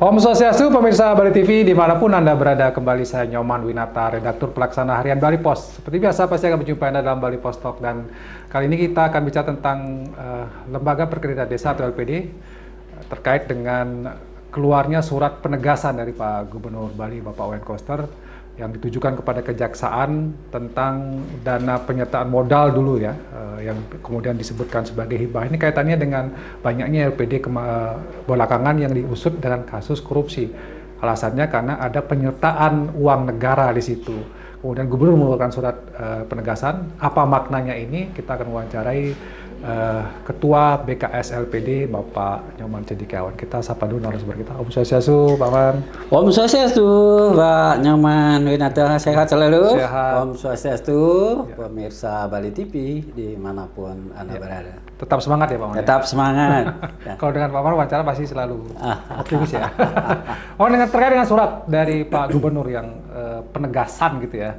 Om Swastiastu, pemirsa Bali TV, dimanapun Anda berada, kembali saya Nyoman Winata, Redaktur Pelaksana Harian Bali Pos. Seperti biasa, pasti akan berjumpa Anda dalam Bali Pos Talk, dan kali ini kita akan bicara tentang Lembaga Perkreditan Desa atau LPD, terkait dengan keluarnya surat penegasan dari Pak Gubernur Bali, Bapak Wayan Koster, yang ditujukan kepada Kejaksaan tentang dana penyertaan modal dulu ya, yang kemudian disebutkan sebagai hibah. Ini kaitannya dengan banyaknya LPD belakangan yang diusut dengan kasus korupsi. Alasannya karena ada penyertaan uang negara di situ. Kemudian Gubernur mengeluarkan surat penegasan. Apa maknanya ini? Kita akan wawancarai Ketua BKS LPD Bapak Nyoman Cendekiawan. Kita sapa dulu narasumber kita. Om Swastiastu, Pak Man. Om Swastiastu, Pak Nyoman Winata, sehat selalu. Sehat. Om Swastiastu, ya. Pemirsa Bali TV dimanapun Anda berada. Tetap semangat ya Pak Man. Tetap semangat. Ya. Kalau dengan Pak Man wawancara pasti selalu optimis ya. Terkait dengan surat dari Pak Gubernur yang penegasan gitu ya,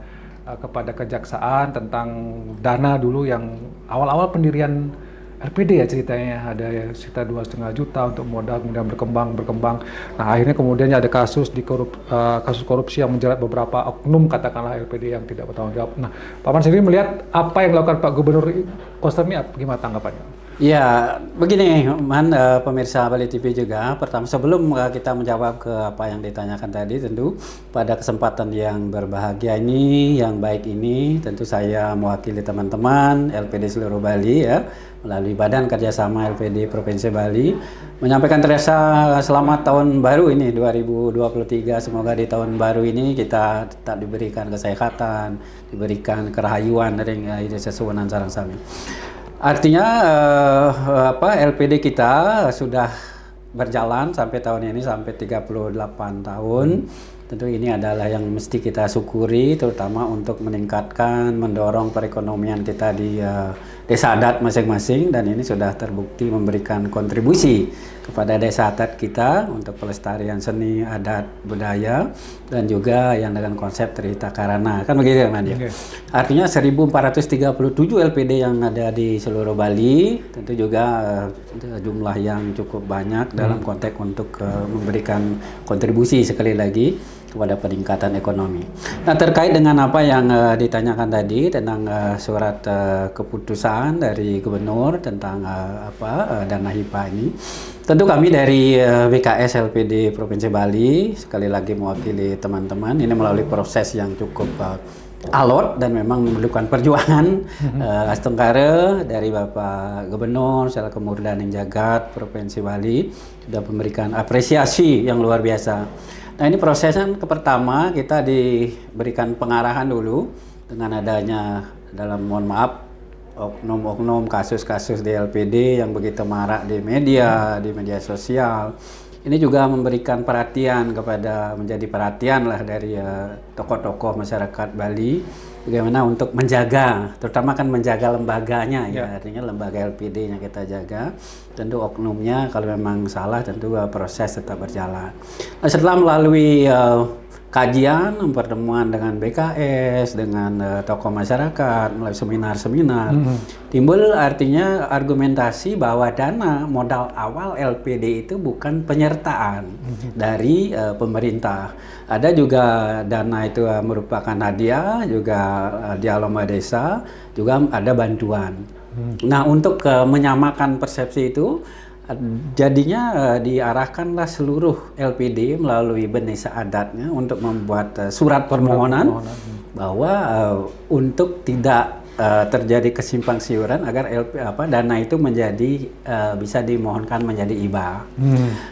kepada Kejaksaan tentang dana dulu yang awal-awal pendirian LPD ya, ceritanya ada ya sekitar 2,5 juta untuk modal, kemudian berkembang. Nah akhirnya kemudian ada kasus kasus korupsi yang menjerat beberapa oknum, katakanlah LPD yang tidak bertanggung jawab. Nah Pak Man sendiri melihat apa yang dilakukan Pak Gubernur Koster ini, gimana tanggapannya? Ya, begini, pemirsa Bali TV juga. Pertama, sebelum kita menjawab ke apa yang ditanyakan tadi, tentu pada kesempatan yang berbahagia ini, yang baik ini, tentu saya mewakili teman-teman LPD seluruh Bali ya, melalui Badan Kerjasama LPD Provinsi Bali, menyampaikan terasa selamat tahun baru ini 2023. Semoga di tahun baru ini kita tetap diberikan kesehatan, diberikan kerahayuan dari sesuatu sarang sami. Artinya LPD kita sudah berjalan sampai tahun ini sampai 38 tahun. Tentu ini adalah yang mesti kita syukuri, terutama untuk meningkatkan, mendorong perekonomian kita di desa adat masing-masing, dan ini sudah terbukti memberikan kontribusi kepada desa adat kita untuk pelestarian seni, adat, budaya, dan juga yang dengan konsep Trihita Karana, kan begitu ya Man ya? Okay. Artinya 1437 LPD yang ada di seluruh Bali, tentu juga jumlah yang cukup banyak dalam konteks untuk memberikan kontribusi sekali lagi kepada peningkatan ekonomi. Nah, terkait dengan apa yang ditanyakan tadi tentang surat keputusan dari Gubernur tentang dana hibah ini, tentu kami dari BKS LPD Provinsi Bali sekali lagi mewakili teman-teman ini melalui proses yang cukup alot dan memang memerlukan perjuangan astengkara dari Bapak Gubernur selaku Murdaning Jagat Provinsi Bali sudah memberikan apresiasi yang luar biasa. Nah ini prosesnya pertama kita diberikan pengarahan dulu dengan adanya mohon maaf oknum-oknum kasus-kasus di LPD yang begitu marak di media sosial. Ini juga memberikan perhatian menjadi perhatian lah dari tokoh-tokoh masyarakat Bali bagaimana untuk menjaga, terutama kan menjaga lembaganya ya, artinya lembaga LPD-nya kita jaga. Tentu oknumnya kalau memang salah tentu proses tetap berjalan. Nah, setelah melalui kajian, pertemuan dengan BKS, dengan tokoh masyarakat, melalui seminar-seminar, timbul artinya argumentasi bahwa dana modal awal LPD itu bukan penyertaan dari pemerintah. Ada juga dana itu merupakan hadiah, juga dialog desa, juga ada bantuan. Nah, untuk menyamakan persepsi itu, jadinya diarahkanlah seluruh LPD melalui desa adatnya untuk membuat surat permohonan bahwa untuk tidak terjadi kesimpang siuran agar dana itu menjadi bisa dimohonkan menjadi hibah.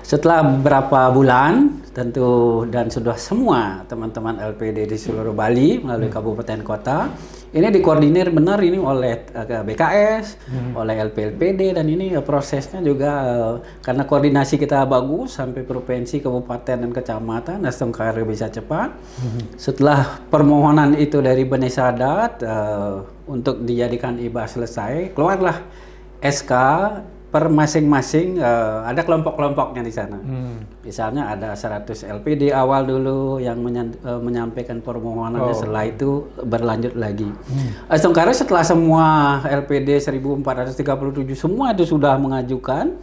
Setelah beberapa bulan tentu dan sudah semua teman-teman LPD di seluruh Bali melalui kabupaten kota ini dikoordinir benar ini oleh BKS, oleh LPD, dan ini prosesnya juga karena koordinasi kita bagus sampai provinsi, kabupaten, dan kecamatan, astengkara bisa cepat. Setelah permohonan itu dari desa adat untuk dijadikan hibah selesai, keluarlah SK per masing-masing, ada kelompok-kelompoknya di sana. Misalnya ada 100 LPD awal dulu yang menyampaikan permohonannya, setelah itu berlanjut lagi. Astengkara setelah semua LPD 1437 semua itu sudah mengajukan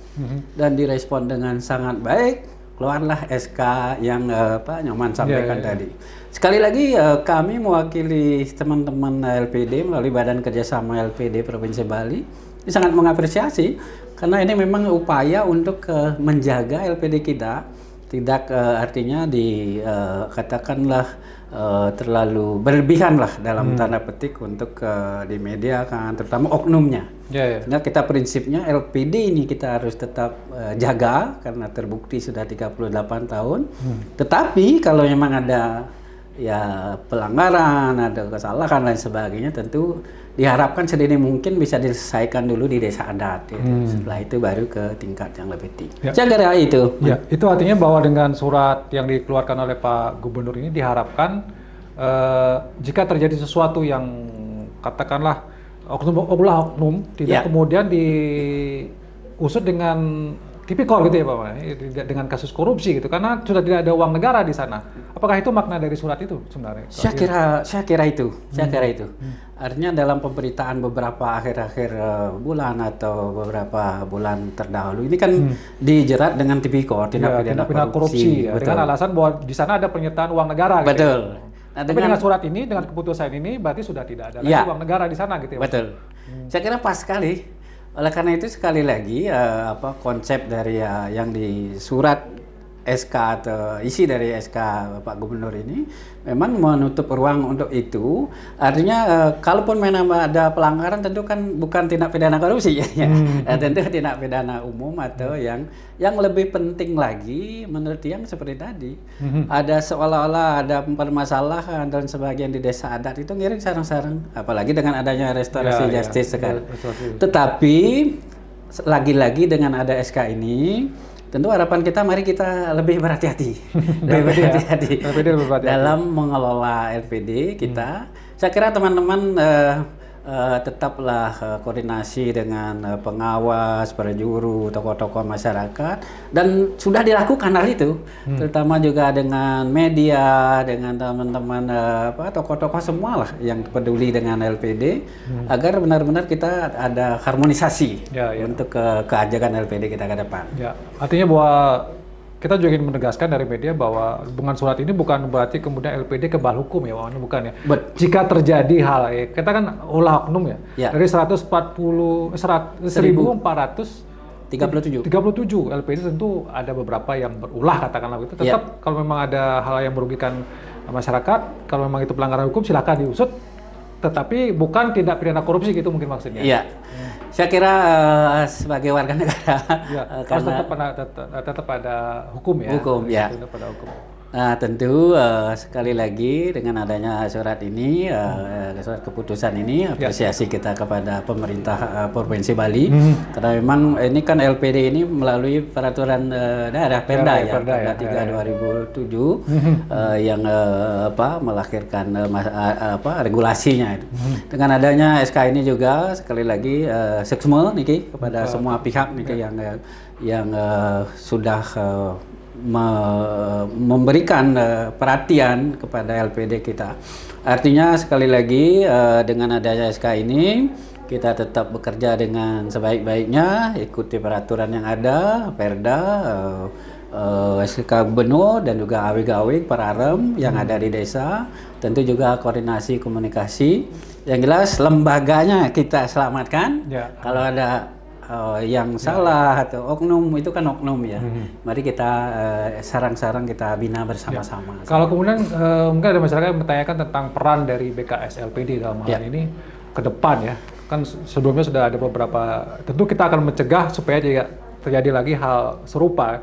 dan direspon dengan sangat baik, keluarlah SK yang Pak Nyoman sampaikan tadi. Sekali lagi kami mewakili teman-teman LPD melalui Badan Kerjasama LPD Provinsi Bali sangat mengapresiasi karena ini memang upaya untuk menjaga LPD kita tidak artinya katakanlah terlalu berlebihan lah dalam tanda petik untuk di media kan, terutama oknumnya. Nah, kita prinsipnya LPD ini kita harus tetap jaga karena terbukti sudah 38 tahun. Tetapi kalau memang ada ya pelanggaran, ada kesalahan dan sebagainya, tentu diharapkan sedini mungkin bisa diselesaikan dulu di desa adat. Gitu. Setelah itu baru ke tingkat yang lebih tinggi. Saya kira itu. Ya, itu artinya bahwa dengan surat yang dikeluarkan oleh Pak Gubernur ini diharapkan jika terjadi sesuatu yang katakanlah oknum tidak kemudian diusut dengan tipikor gitu ya Pak, dengan kasus korupsi gitu, karena sudah tidak ada uang negara di sana. Apakah itu makna dari surat itu sebenarnya? Saya kira itu. Artinya dalam pemberitaan beberapa akhir-akhir bulan atau beberapa bulan terdahulu ini kan dijerat dengan tipikor, tindak pidana korupsi ya, dengan alasan bahwa di sana ada penyertaan uang negara. Betul. Gitu. Nah, dengan surat ini, dengan keputusan ini, berarti sudah tidak ada lagi uang negara di sana gitu ya? Betul. Saya kira pas sekali. Oleh karena itu sekali lagi konsep dari yang di surat SK atau isi dari SK Pak Gubernur ini memang menutup ruang untuk itu. Artinya kalaupun memang ada pelanggaran tentu kan bukan tindak pidana korupsi ya. Tentu tindak pidana umum atau yang lebih penting lagi menurut yang seperti tadi. Ada seolah-olah ada permasalahan dan sebagian di desa adat itu ngirim sarang-sarang, apalagi dengan adanya restorasi justice sekarang. Tetapi lagi-lagi dengan ada SK ini tentu harapan kita mari kita lebih berhati-hati, dalam mengelola LPD kita. Saya kira teman-teman tetaplah koordinasi dengan pengawas, perjuru, tokoh-tokoh masyarakat, dan sudah dilakukan hal itu, terutama juga dengan media, dengan teman-teman tokoh-tokoh semua lah yang peduli dengan LPD, agar benar-benar kita ada harmonisasi untuk keajakan LPD kita ke depan. Ya, artinya bahwa kita juga ingin menegaskan dari media bahwa dengan surat ini bukan berarti kemudian LPD kebal hukum ya, bukan ya. Jika terjadi hal kita kan ulah oknum ya. Dari 1437 LPD tentu ada beberapa yang berulah katakanlah itu. Tetap kalau memang ada hal yang merugikan masyarakat, kalau memang itu pelanggaran hukum silakan diusut. Tetapi bukan tindak pidana korupsi gitu mungkin maksudnya. Iya. Saya kira sebagai warga negara harus tetap ada hukum ya. Hukum ya. Tetap ada hukum. Nah, tentu sekali lagi dengan adanya surat ini, surat keputusan ini, apresiasi kita kepada pemerintah Provinsi Bali, karena memang ini kan LPD ini melalui peraturan daerah Perda 3 2007 yang melahirkan regulasinya itu. Dengan adanya SK ini juga sekali lagi seksme niki kepada semua pihak niki yang sudah memberikan perhatian kepada LPD kita. Artinya sekali lagi dengan adanya SK ini kita tetap bekerja dengan sebaik-baiknya, ikuti peraturan yang ada, Perda, SK Gubernur dan juga awig-awig pararem yang ada di desa. Tentu juga koordinasi komunikasi. Yang jelas lembaganya kita selamatkan. Kalau ada yang salah atau oknum, itu kan oknum ya. Mari kita sarang-sarang kita bina bersama-sama. Kalau kemudian mungkin ada masyarakat yang bertanyakan tentang peran dari BKS LPD dalam hal ini ke depan ya. Kan sebelumnya sudah ada beberapa, tentu kita akan mencegah supaya tidak terjadi lagi hal serupa.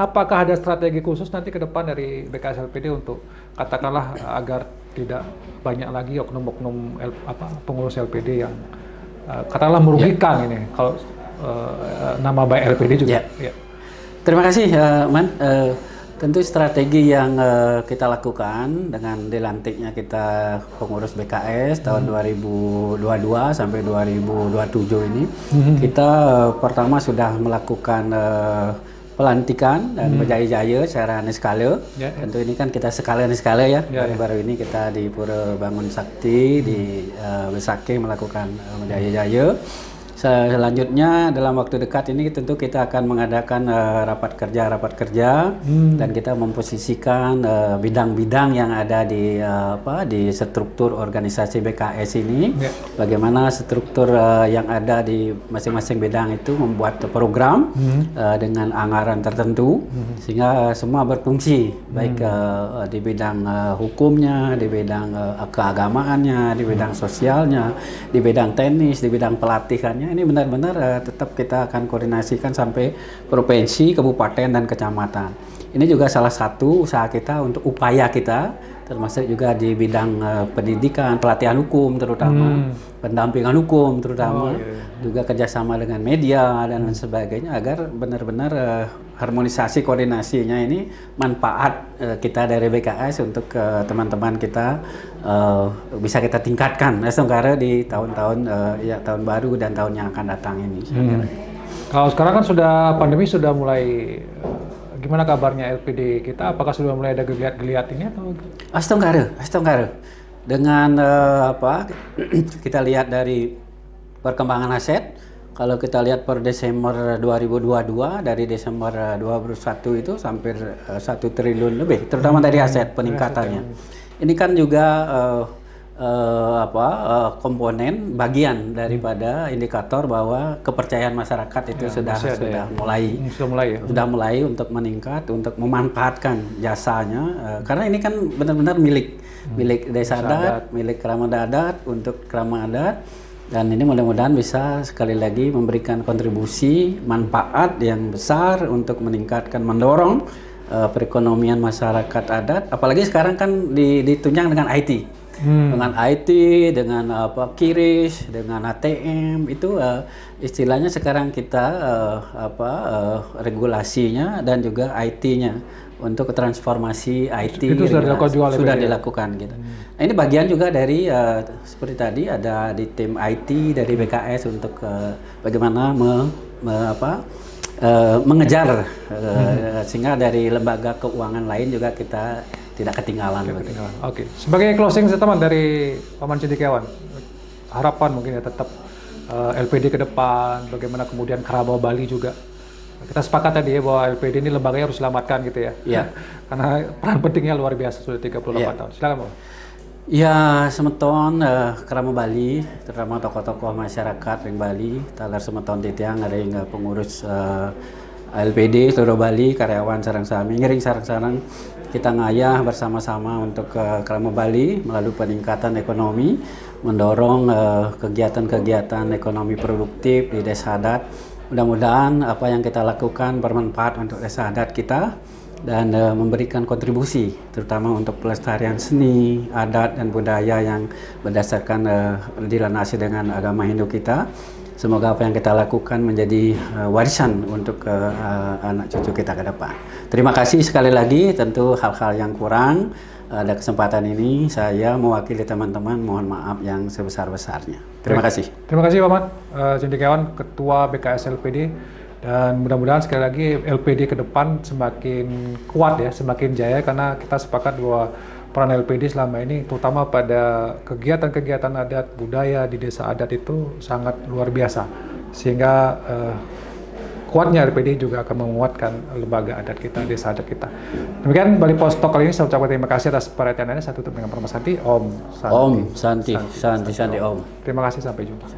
Apakah ada strategi khusus nanti ke depan dari BKS LPD untuk katakanlah agar tidak banyak lagi oknum-oknum pengurus LPD yang katakanlah merugikan ini kalau nama baik LPD juga. Terima kasih Man. Tentu strategi yang kita lakukan dengan dilantiknya kita pengurus BKS tahun 2022 sampai 2027 ini, kita pertama sudah melakukan pelantikan dan berjaya-jaya secara niskala. Tentu ini kan kita skala ya. Baru-baru ini kita di Pura Bangun Sakti di Besake melakukan berjaya-jaya. Selanjutnya dalam waktu dekat ini tentu kita akan mengadakan rapat kerja dan kita memposisikan bidang-bidang yang ada di struktur organisasi BKS ini. Bagaimana struktur yang ada di masing-masing bidang itu membuat program dengan anggaran tertentu sehingga semua berfungsi baik di bidang hukumnya, di bidang keagamaannya, di bidang sosialnya, di bidang teknis, di bidang pelatihannya. Ini benar-benar tetap kita akan koordinasikan sampai provinsi, kabupaten, dan kecamatan. Ini juga salah satu usaha kita untuk upaya kita, termasuk juga di bidang pendidikan, pelatihan hukum terutama, pendampingan hukum terutama, juga kerjasama dengan media dan lain sebagainya agar benar-benar harmonisasi koordinasinya ini manfaat kita dari BKS untuk teman-teman kita bisa kita tingkatkan Tenggara di tahun-tahun tahun baru dan tahun yang akan datang ini. Kalau sekarang kan sudah pandemi sudah mulai, gimana kabarnya LPD kita? Apakah sudah mulai ada geliat-geliat ini atau? Astaga. Dengan kita lihat dari perkembangan aset, kalau kita lihat per Desember 2022, dari Desember 2021 itu hampir 1 triliun lebih, terutama dari aset peningkatannya. Ini kan juga komponen bagian daripada indikator bahwa kepercayaan masyarakat itu sudah mulai untuk meningkat, untuk memanfaatkan jasanya, karena ini kan benar-benar milik desa adat, milik kerama adat untuk kerama adat. Dan ini mudah-mudahan bisa sekali lagi memberikan kontribusi manfaat yang besar untuk meningkatkan, mendorong perekonomian masyarakat adat. Apalagi sekarang kan ditunjang dengan IT, dengan IT, dengan QRIS, dengan ATM itu istilahnya sekarang kita regulasinya dan juga IT-nya untuk transformasi IT itu sudah dilakukan gitu. Nah, ini bagian juga dari seperti tadi ada di tim IT dari BKS untuk bagaimana mengejar sehingga dari lembaga keuangan lain juga kita tidak ketinggalan. Oke. Sebagai closing statement dari Paman Cendekiawan, harapan mungkin ya tetap LPD ke depan, bagaimana kemudian Kerama Bali juga. Kita sepakat tadi ya bahwa LPD ini lembaganya harus diselamatkan gitu ya. Iya. Karena peran pentingnya luar biasa sudah 38 tahun. Silakan, Bang. Ya, semeton Kerama Bali, terutama tokoh-tokoh masyarakat ring Bali, talar semeton titiang ring pengurus LPD seluruh Bali, karyawan sarang-sami, ngiring sarang-sarang kita ngayah bersama-sama untuk Kerama Bali melalui peningkatan ekonomi, mendorong kegiatan-kegiatan ekonomi produktif di desa adat. Mudah-mudahan apa yang kita lakukan bermanfaat untuk desa adat kita dan memberikan kontribusi terutama untuk pelestarian seni, adat, dan budaya yang berdasarkan dilandasi dengan agama Hindu kita. Semoga apa yang kita lakukan menjadi warisan untuk anak cucu kita ke depan. Terima kasih sekali lagi. Tentu hal-hal yang kurang ada kesempatan ini saya mewakili teman-teman mohon maaf yang sebesar-besarnya. Terima kasih. Terima kasih Paman Cendekiawan, Ketua BKS LPD, dan mudah-mudahan sekali lagi LPD ke depan semakin kuat ya, semakin jaya, karena kita sepakat bahwa peran LPD selama ini terutama pada kegiatan-kegiatan adat budaya di desa adat itu sangat luar biasa, sehingga kuatnya LPD juga akan menguatkan lembaga adat kita, desa adat kita. Demikian Bali Post Talk kali ini, saya ucapkan terima kasih atas perhatian Anda. Saya tutup dengan Perma Santi. Om Santi. Om Santi. Om. Terima kasih, sampai jumpa.